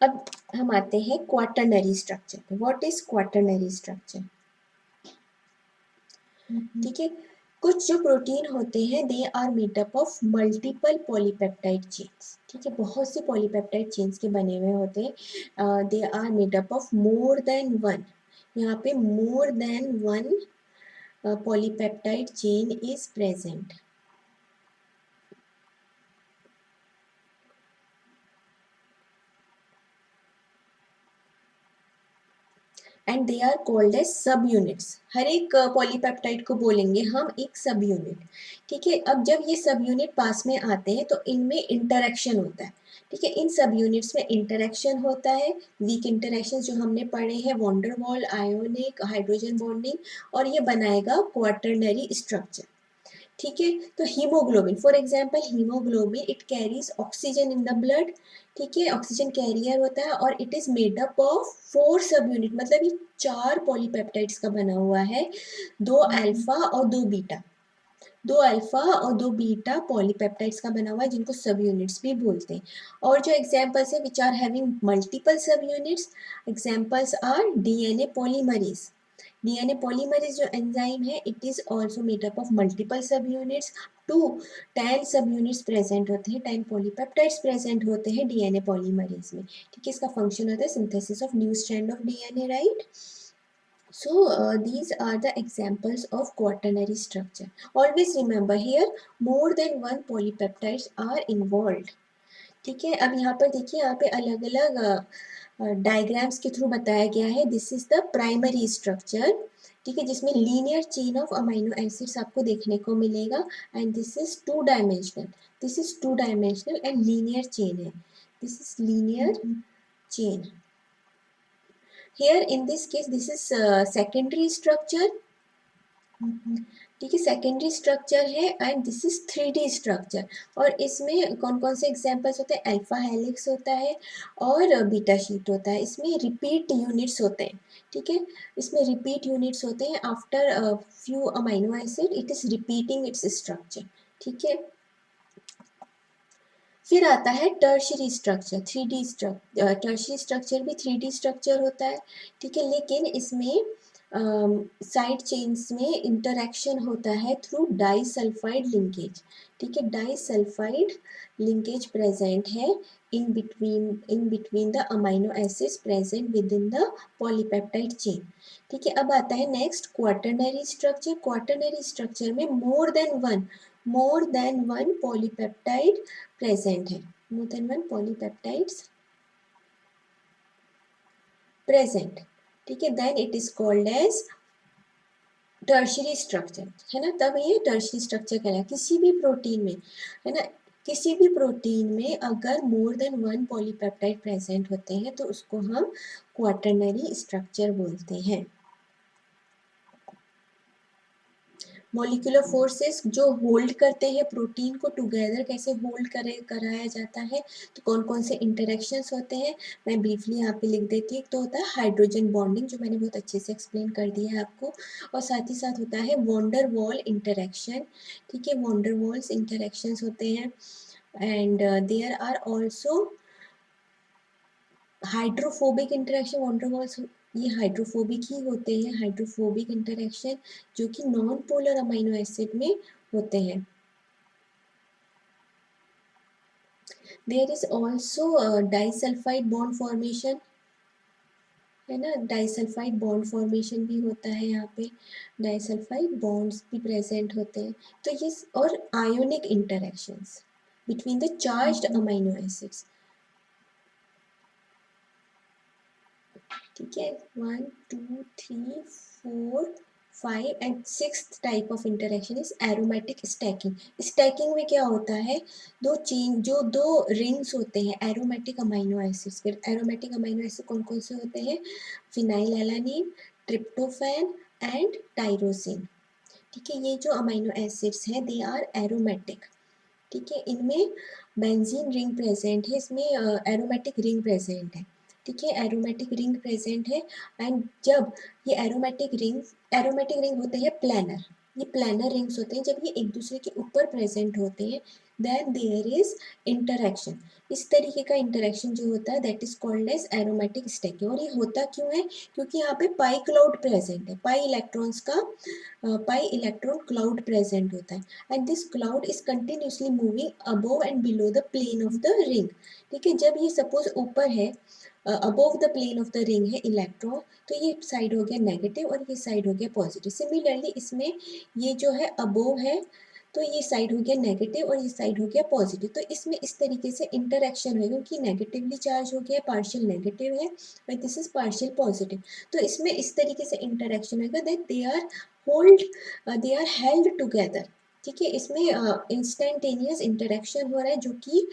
अब हम आते हैं quaternary structure. What is quaternary structure? ठीक है, कुछ जो प्रोटीन होते हैं they are made up of multiple polypeptide chains. ठीक है, बहुत से पॉलीपेप्टाइड चेन्स के बने हुए होते हैं। They are made up of more than one, यहाँ पे more than one polypeptide chain is present. And they are called as subunits. हर एक पॉलीपेप्टाइड को बोलेंगे हम एक सब यूनिट। ठीक है, अब जब ये सब यूनिट पास में आते हैं तो इनमें इंटरेक्शन होता है। ठीक है, इन सब यूनिट्स में इंटरेक्शन होता है। वीक इंटरेक्शन जो हमने पढ़े हैं, वॉन्डरवॉल, आयोनिक, हाइड्रोजन बॉन्डिंग, और ये बनाएगा क्वाटरनरी स्ट्रक्चर। ठीक है, तो haemoglobin, for example haemoglobin, it carries oxygen in the blood. ठीक है, ऑक्सीजन कैरियर होता है और it is made up of 4 सब यूनिट, मतलब ये 4 पॉलीपेप्टाइड्स का बना हुआ है, 2 अल्फा और 2 बीटा। 2 अल्फा और 2 बीटा पॉलीपेप्टाइड्स का बना हुआ है, जिनको सब यूनिट्स भी बोलते हैं। और जो एग्जांपल्स है which are having multiple subunits, examples are DNA polymerase. DNA polymerase जो एंजाइम है, it is also made up of multiple subunits. 2 10 सब यूनिट्स प्रेजेंट होते हैं, 10 पॉलीपेप्टाइड्स प्रेजेंट होते हैं डीएनए पॉलीमरेज में। ठीक है, इसका फंक्शन होता है synthesis of new strand of DNA, right? So these are the examples of quaternary structure. Always remember here more than one polypeptides are involved. ठीक है, अब यहाँ पर देखिए, यहाँ पे अलग अलग डायग्राम्स के थ्रू बताया गया है। This is the primary structure. ठीक है, जिसमें linear chain of amino acids आपको देखने को मिलेगा। And this is two dimensional, this is two dimensional and linear chain है, this is linear chain. Here in this case this is secondary structure। ठीक है, सेकेंडरी स्ट्रक्चर है and this is 3D structure. और इसमें कौन कौन से examples होते हैं? अल्फा हेलिक्स होता है और बीटा शीट होता है। इसमें रिपीट यूनिट्स होते हैं। ठीक है, इसमें रिपीट यूनिट्स होते हैं। After few amino acid it is repeating its structure. ठीक है, फिर आता है tertiary structure, 3D structure. Tertiary structure भी 3D स्ट्रक्चर होता है। ठीक है, लेकिन इसमें साइड चेन्स में इंटरेक्शन होता है थ्रू डाइसल्फाइड लिंकेज। ठीक है, डाइसल्फाइड लिंकेज प्रेजेंट है in between the amino acids present within the polypeptide chain. ठीक है, अब आता है नेक्स्ट क्वाटरनरी स्ट्रक्चर। क्वाटरनरी स्ट्रक्चर में more than one polypeptide present है, more than one polypeptides present. ठीक है, then it is called as tertiary structure, है ना। तब ये टर्शरी स्ट्रक्चर कहलाता है। किसी भी प्रोटीन में, है ना, किसी भी प्रोटीन में अगर मोर देन वन पॉलीपेप्टाइड प्रेजेंट होते हैं तो उसको हम क्वाटरनरी स्ट्रक्चर बोलते हैं। मॉलिक्यूलर फोर्सेस जो होल्ड करते हैं प्रोटीन को टुगेदर, कैसे होल्ड कराया जाता है, तो कौन कौन से इंटरेक्शंस होते हैं मैं ब्रीफली यहाँ पे लिख देती हूँ। तो होता है हाइड्रोजन बॉन्डिंग, जो मैंने बहुत अच्छे से एक्सप्लेन कर दिया है आपको। और साथ ही साथ होता है वॉन्डर वॉल इंटरेक्शन। ठीक है, वॉन्डर वॉल्स इंटरेक्शंस होते हैं। And there are also hydrophobic interaction. Van der Waals ये हाइड्रोफोबिक ही होते हैं, हाइड्रोफोबिक इंटरेक्शन, जो कि नॉन पोलर अमीनो एसिड में होते हैं। There is also disulphide bond formation, है ना, डाइसल्फाइड बॉन्ड फॉर्मेशन भी होता है यहाँ पे, डाइसल्फाइड बॉन्ड्स भी प्रेजेंट होते हैं। तो ये और ionic interactions between the charged amino acids. ठीक है, 1 2 3 4 5 and 6th type of interaction is aromatic stacking. Stacking में क्या होता है, दो रिंग्स होते हैं एरोमेटिक अमीनो एसिड्स के। एरोमेटिक अमीनो एसिड कौन कौन से होते हैं? Phenylalanine, tryptophan and tyrosine. ठीक है, ये जो अमीनो एसिड्स हैं दे आर एरोमेटिक। ठीक है, इनमें बेंजीन रिंग प्रेजेंट है, इसमें एरोमेटिक रिंग प्रेजेंट है। ठीक है, एरोमेटिक रिंग प्रेजेंट है। एंड जब ये एरोमेटिक रिंग होते हैं प्लानर। ये प्लानर रिंग्स होते हैं, जब ये एक दूसरे के ऊपर प्रेजेंट होते हैं देन देयर इज इंटरेक्शन। इस तरीके का इंटरेक्शन जो होता है that is called as aromatic stacking. और ये होता क्यों है, क्योंकि यहाँ पे पाई क्लाउड प्रेजेंट है, पाई इलेक्ट्रॉन्स का पाई इलेक्ट्रॉन क्लाउड प्रेजेंट होता है and this cloud is continuously moving above and below the plane of the ring. ठीक है, जब ये सपोज ऊपर है, above the plane of the ring है इलेक्ट्रॉन, तो ये साइड हो गया नेगेटिव और ये साइड हो गया पॉजिटिव। सिमिलरली इसमें ये जो है अबोव है तो ये साइड हो गया नेगेटिव और ये साइड हो गया पॉजिटिव। तो इसमें इस तरीके से इंटरेक्शन है, क्योंकि नेगेटिवली चार्ज हो गया, पार्शियल नेगेटिव है और दिस इज पार्शियल पॉजिटिव। तो इसमें इस तरीके से इंटरेक्शन होगा that they are hold, they are held together. ठीक है, इसमें इंस्टेंटेनियस इंटरेक्शन हो रहा है जो कि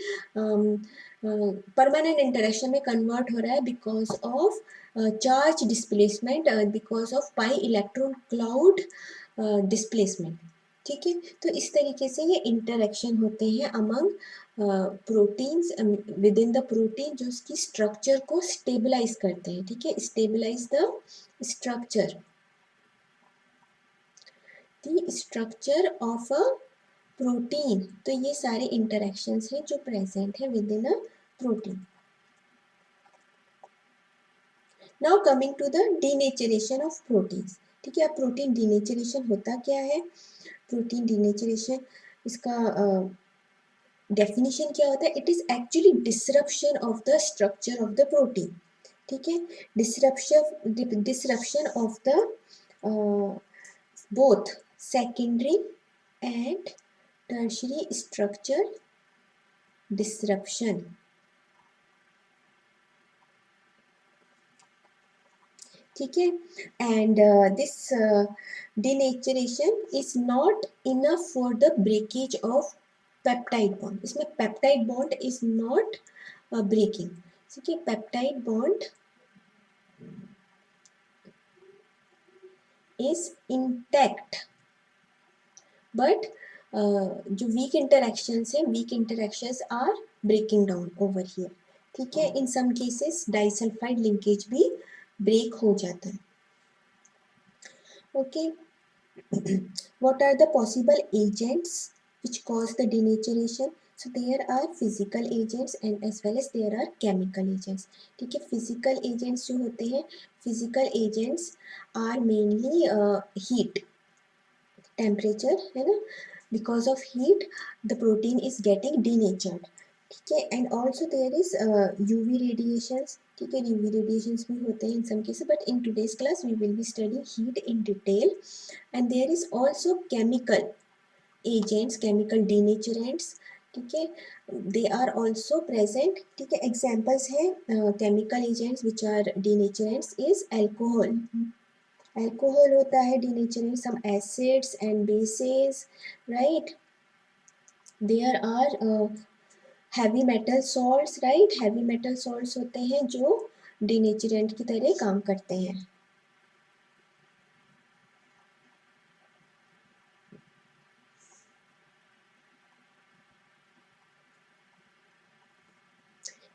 परमानेंट इंटरेक्शन में कन्वर्ट हो रहा है because of charge displacement, because of pi electron cloud displacement. ठीक है, तो इस तरीके से ये इंटरेक्शन होते हैं among proteins within the protein, जो उसकी स्ट्रक्चर को स्टेबलाइज करते हैं। ठीक है, stabilize the structure, the structure of a protein. तो ये सारे इंटरेक्शंस हैं जो प्रेजेंट है within a protein. Now coming to the denaturation of proteins. ठीक है, अब प्रोटीन डीनेचरेशन होता क्या है, प्रोटीन डीनेचरेशन इसका डेफिनेशन क्या होता है, it is actually disruption of the structure of the protein. ठीक है, disruption of the both secondary and tertiary structure disruption. ठीक है, and this denaturation is not enough for the breakage of peptide bond। इसमें peptide bond is not breaking. ठीक है, peptide bond is intact but जो weak interactions है, weak interactions are breaking down over here. ठीक है, in some cases disulphide linkage भी break हो जाता है। Okay, what are the possible agents which cause the denaturation? So there are physical agents and as well as there are chemical agents। ठीक है, physical agents जो होते हैं, physical agents are mainly heat, temperature है ना, because of heat the protein is getting denatured। ठीक है, and also there is UV radiations। ठीक है, UV radiations भी होते हैं in some cases, but in today's class we will be studying heat in detail। and there is also chemical agents, chemical denaturants। ठीक है, they are also present। ठीक है, examples है chemical agents which are denaturants is alcohol। Alcohol होता है denaturing, some acids and bases, right. There are heavy metal salts, right, heavy metal salts होते हैं जो डिनेचरेंट की तरह काम करते हैं।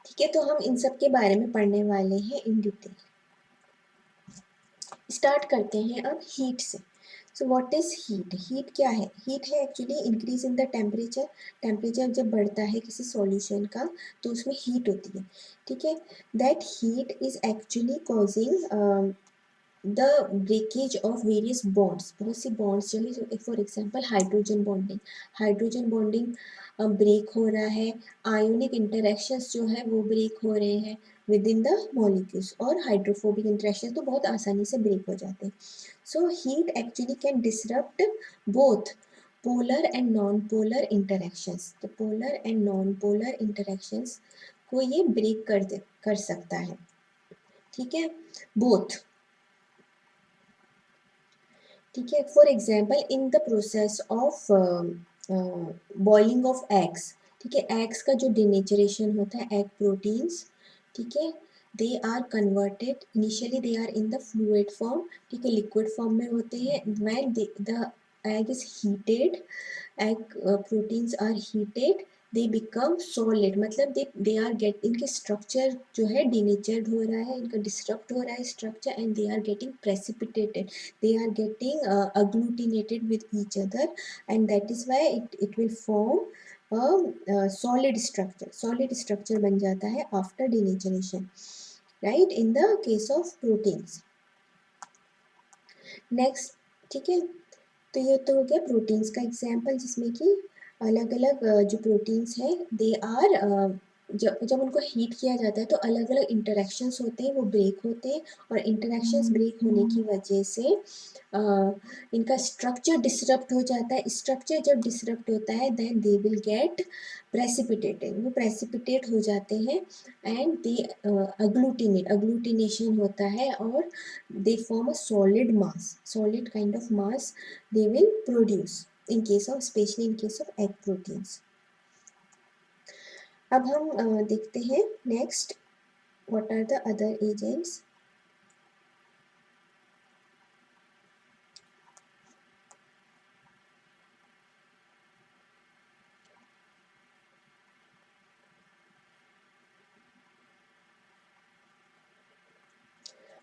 ठीक है, तो हम इन सब के बारे में पढ़ने वाले हैं इन डिटेल। स्टार्ट करते हैं अब हीट से। So what is heat? Heat क्या है? हीट है actually increase in the temperature. Temperature जब बढ़ता है किसी सॉल्यूशन का तो उसमें हीट होती है। ठीक है, that heat is actually causing the breakage of various bonds. बहुत सी बॉन्ड्स जो है, for example hydrogen bonding, hydrogen bonding break हो रहा है, आयोनिक इंटरेक्शंस जो है वो ब्रेक हो रहे हैं विद इन द मॉलिक्यूल्स, और हाइड्रोफोबिक इंटरेक्शन तो बहुत आसानी से ब्रेक हो जाते हैं। So heat actually can disrupt both polar and non polar interactions. तो polar and non polar interactions को ये ब्रेक कर सकता है। ठीक है, बोथ। ठीक है, for example in the process of boiling of eggs. ठीक है, एग्स का जो डिनेचरेशन होता है, एग प्रोटीन्स, ठीक है, they are converted, initially they are in the fluid form. ठीक है, लिक्विड फॉर्म में होते हैं। When the egg is heated, egg proteins are heated, they become solid, मतलब दे आर गेट, इनके स्ट्रक्चर जो है डीनेचर्ड हो रहा है, इनका डिस्टर्ब हो रहा है structure, and they are getting precipitated, they are getting agglutinated with each other, and that is why it will form a solid structure बन जाता है after denaturation, right, in the case of proteins. Next, ठीक है, तो ये तो हो गया प्रोटीन्स का एग्जाम्पल, जिसमें कि अलग अलग जो प्रोटीन्स हैं दे आर, जब उनको हीट किया जाता है तो अलग अलग इंटरेक्शंस होते हैं, वो ब्रेक होते हैं, और इंटरेक्शंस ब्रेक होने की वजह से इनका स्ट्रक्चर डिसरप्ट हो जाता है। स्ट्रक्चर जब डिसरप्ट होता है then they will get precipitated, वो प्रेसिपिटेट हो जाते हैं, एंड दे अग्लूटिनेशन होता है, और they form a solid kind of mass they will produce in case of, especially in case of egg proteins. अब हम देखते हैं next, what are the other agents.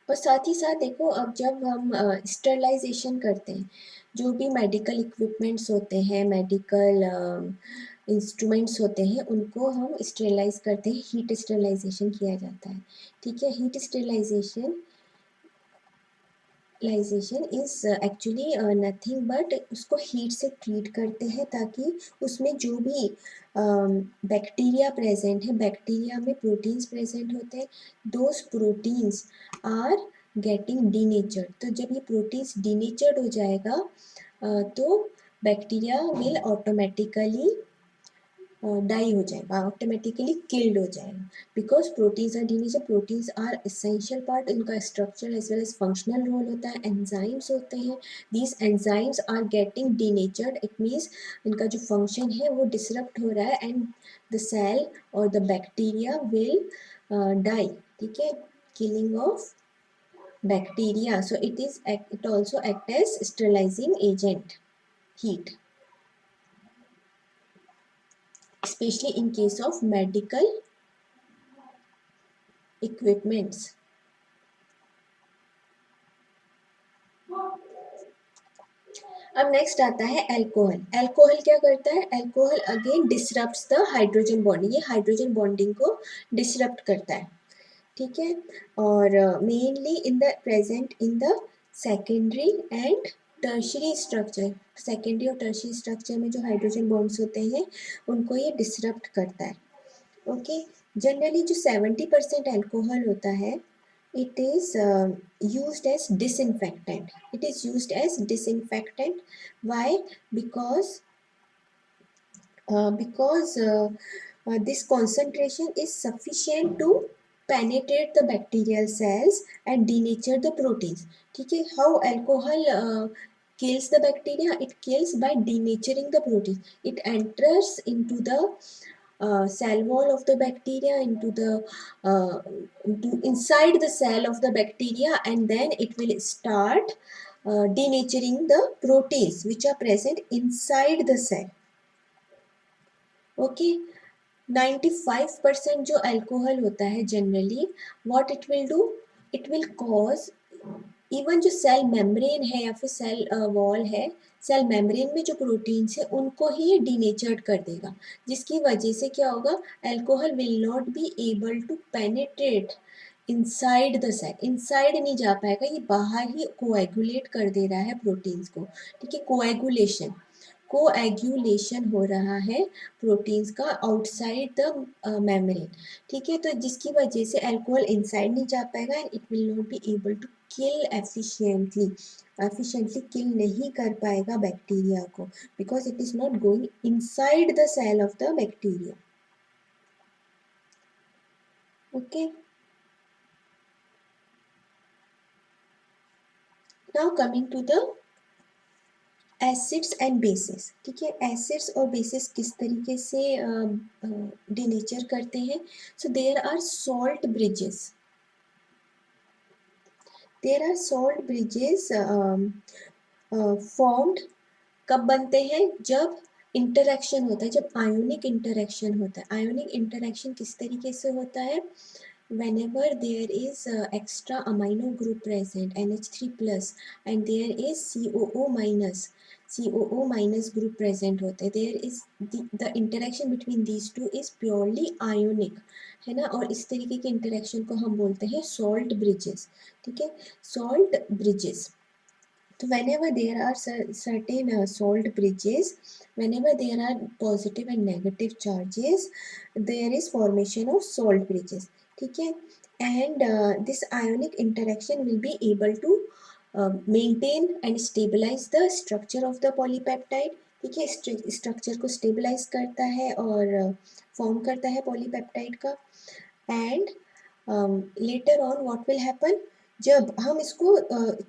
और साथ ही साथ देखो, अब जब हम स्टरलाइजेशन करते हैं, जो भी मेडिकल इक्विपमेंट्स होते हैं, मेडिकल इंस्ट्रूमेंट्स होते हैं, उनको हम स्टरलाइज करते हैं, हीट स्टरलाइजेशन किया जाता है, ठीक है। Heat sterilization is actually nothing but उसको हीट से ट्रीट करते हैं, ताकि उसमें जो भी बैक्टीरिया प्रेजेंट है, बैक्टीरिया में प्रोटीन्स प्रेजेंट होते हैं, those proteins are getting denatured. तो जब ये प्रोटीन्स डीनेचर्ड हो जाएगा तो बैक्टीरिया विल ऑटोमेटिकली डाई हो जाएगा, ऑटोमेटिकली किल्ड हो जाएगा, because proteins are denatured. Proteins are essential part, इनका structure as well as functional role होता है, एंजाइम्स होते हैं, these enzymes are getting denatured, it means इनका जो फंक्शन है वो डिसरप्ट हो रहा है, एंड द सेल और द बैक्टीरिया विल डाई, ठीक है, killing of bacteria. So it also act as sterilizing agent, heat, especially in case of medical equipments. अब नेक्स्ट आता है अल्कोहल। अल्कोहल क्या करता है? Alcohol again disrupts the hydrogen bonding, ये हाइड्रोजन बॉन्डिंग को डिसरप्ट करता है, ठीक है। और mainly in the present in the secondary and tertiary structure, secondary और टर्शरी स्ट्रक्चर में जो हाइड्रोजन बॉन्ड्स होते हैं उनको ये डिसरप्ट करता है, ओके। जनरली जो 70% अल्कोहल होता है, it is used as disinfectant. It is used as disinfectant. Why? Because this concentration is sufficient to penetrate the bacterial cells and denature the proteins, ठीक है। How alcohol kills the bacteria? It kills by denaturing the protein. It enters into the cell wall of the bacteria, into inside the cell of the bacteria, and then it will start denaturing the proteins which are present inside the cell, okay. 95% जो alcohol होता है generally, what it will do, it will cause even जो cell membrane है या फिर cell wall है, cell membrane में जो प्रोटीन्स है उनको ही ये डीनेचर्ड कर देगा, जिसकी वजह से क्या होगा, alcohol will not be able to penetrate inside the cell, inside नहीं जा पाएगा, ये बाहर ही कोएगुलेट कर दे रहा है प्रोटीन्स को, ठीक है। कोएगुलेशन हो रहा है प्रोटीन्स का आउटसाइड द मेम्ब्रेन, ठीक है। तो जिसकी वजह से अल्कोहल इनसाइड नहीं जा पाएगा, and it will not be able to kill efficiently kill नहीं कर पाएगा बैक्टीरिया को, because it is not going inside the cell of the bacteria, okay. Now coming to the acids and basis, ठीक है। Acids और basis किस तरीके से डिनेचर करते हैं? So there are salt bridges, formed कब बनते हैं? जब इंटरेक्शन होता है, जब आयोनिक इंटरेक्शन होता है, आयोनिक इंटरेक्शन किस तरीके से होता है, whenever there is extra amino group present NH3 plus and there is COO minus group present होते हैं, there is the interaction between these two is purely ionic, है ना। और इस तरीके के इंटरेक्शन को हम बोलते हैं सॉल्ट ब्रिजेस, ठीक है, salt bridges. So whenever there are certain salt bridges, whenever there are positive and negative charges, there is formation of salt bridges, ठीक है। And this ionic interaction will be able to maintain and stabilize the structure of the polypeptide, ठीक है, structure को stabilise करता है और form करता है पॉलीपेप्टाइड का। And later on what will happen, जब हम इसको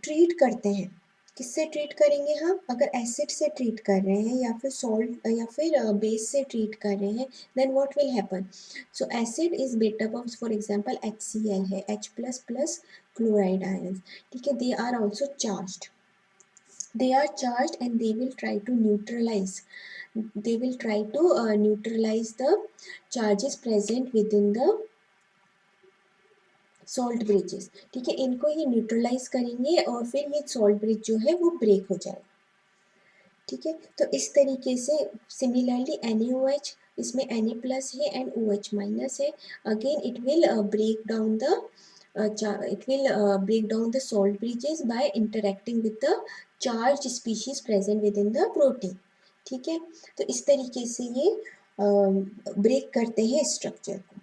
ट्रीट करते हैं, किससे ट्रीट करेंगे हम, अगर एसिड से ट्रीट कर रहे हैं या फिर सॉल्ट या फिर बेस से ट्रीट कर रहे हैं, then what will happen, so acid is better off, for example HCl है, H plus plus chloride ions, ठीक है, they are also charged, they are charged and they will try to neutralize, neutralize the charges present within the salt bridges, ठीक है, इनको ये neutralise करेंगे और फिर ये सॉल्ट ब्रिज जो है वो ब्रेक हो जाएगा, ठीक है। तो इस तरीके से सिमिलरली NaOH, इसमें Na प्लस है एंड OH माइनस है, again it will break down the salt bridges by interacting with the charged species present within the protein, ठीक है। तो इस तरीके से ये ब्रेक करते हैं स्ट्रक्चर को।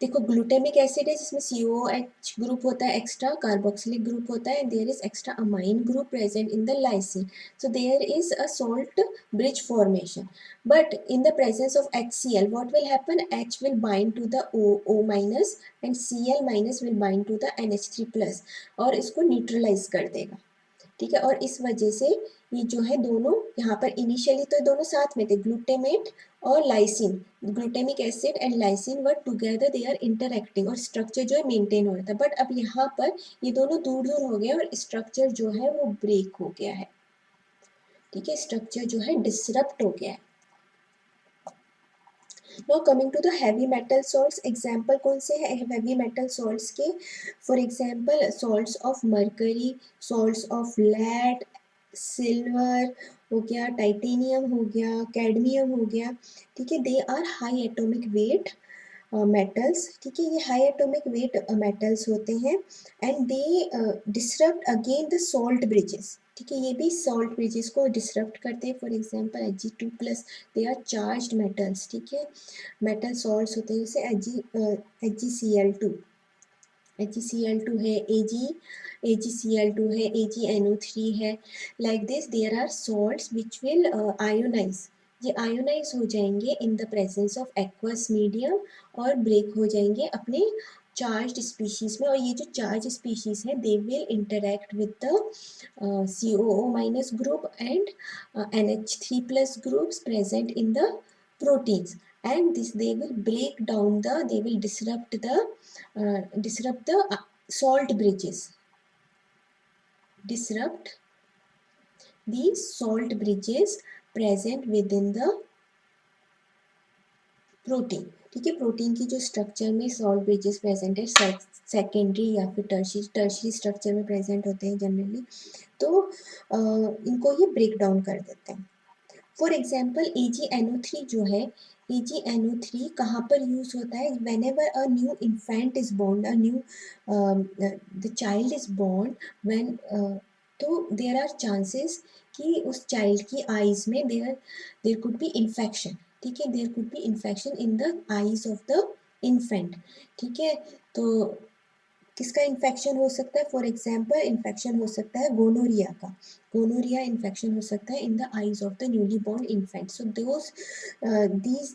देखो ग्लूटामिक एसिड है जिसमें COOH ग्रुप होता है, एक्स्ट्रा कार्बोक्सिलिक ग्रुप होता है, there is extra amine group present in the lysine, so there is a salt bridge formation, but in the presence of HCl what will happen, H will bind to the O minus and Cl minus will bind to the NH3 plus और इसको neutralise कर देगा, ठीक है। और इस वजह से ये जो है दोनों यहाँ पर इनिशियली तो दोनों साथ में थे, ग्लूटामेट और lysine, glutamic acid and lysine were together, they are interacting और स्ट्रक्चर जो है मेंटेन हो रहा था, बट अब यहाँ पर ये दोनों दूर दूर हो गए और स्ट्रक्चर जो है वो ब्रेक हो गया है, ठीक है, स्ट्रक्चर जो है डिसरप्ट हो गया है। Now coming to the heavy metal salts, example कौन से है heavy metal salts के, for example salts of mercury, salts of lead, silver हो गया, टाइटेनियम हो गया, कैडमियम हो गया, ठीक है, they are high atomic weight metals, ठीक है, ये हाई एटॉमिक वेट मेटल्स होते हैं and they disrupt again the salt bridges, ठीक है, ये भी सॉल्ट ब्रिजेस को डिसरप्ट करते हैं, for example Ag2 plus, they are charged metals, ठीक है, मेटल सॉल्ट्स होते हैं जैसे AgCl2, HCl2 है, AgCl2 है, AgNO3 है, like this there are salts which will ionize, ये आयोनाइज हो जाएंगे इन the presence of aqueous medium और ब्रेक हो जाएंगे अपने चार्ज्ड स्पीशीज में, और ये जो चार्ज स्पीशीज है they will interact with the COO minus group and NH3 plus groups present in the proteins, and this they will break down the, they will disrupt the salt bridges, disrupt the salt bridges present within the protein, ठीक है, protein की जो structure में salt bridges present है, secondary या फिर tertiary structure में present होते हैं जनरली, तो इनको ये ब्रेक डाउन कर देते हैं। फॉर एग्जाम्पल AgNO3 जो है, AgNO3 कहाँ पर यूज होता है, when ever a new infant is born, a new the child is born, when तो देयर आर चांसेस कि उस चाइल्ड की आईज में देयर कुड बी इन्फेक्शन, ठीक है, there could be infection in the eyes of the infant, ठीक है। तो किसका इन्फेक्शन हो सकता है, फॉर एग्जाम्पल इन्फेक्शन हो सकता है गोनोरिया का, गोनोरिया इन्फेक्शन हो सकता है in the eyes of the newly born infant, so those these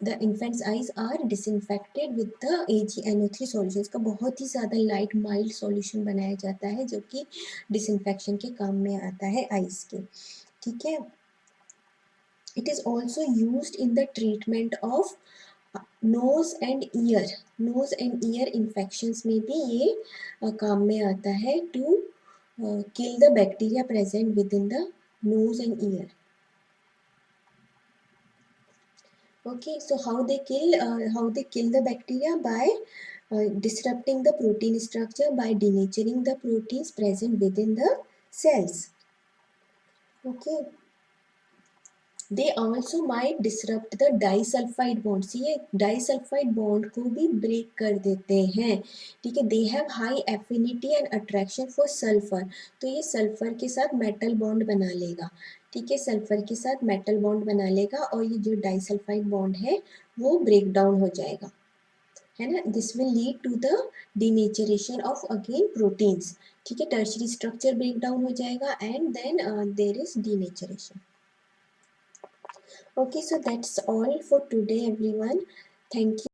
the infants eyes are disinfected with the AgNO3 solution, का बहुत ही ज़्यादा लाइट माइल्ड सॉल्यूशन बनाया जाता है जो कि डिसइंफेक्शन के काम में आता है आईज के, ठीक है। It is also used in the treatment of nose and ear infections में भी ये काम में आता है to kill the bacteria present within the nose and ear. Okay, so how they kill the bacteria by disrupting the protein structure, by denaturing the proteins present within the cells. Okay, they also might disrupt the disulfide bonds. ये disulfide bond को भी break कर देते हैं, ठीक है. They have high affinity and attraction for sulfur. तो ये sulfur के साथ metal bond बना लेगा, ठीक है. sulfur के साथ metal bond बना लेगा और ये जो disulfide bond है वो break down हो जाएगा, है ना. This will lead to the denaturation of again proteins, ठीक है. Tertiary structure break down हो जाएगा and then there is denaturation. Okay, so that's all for today, everyone. Thank you.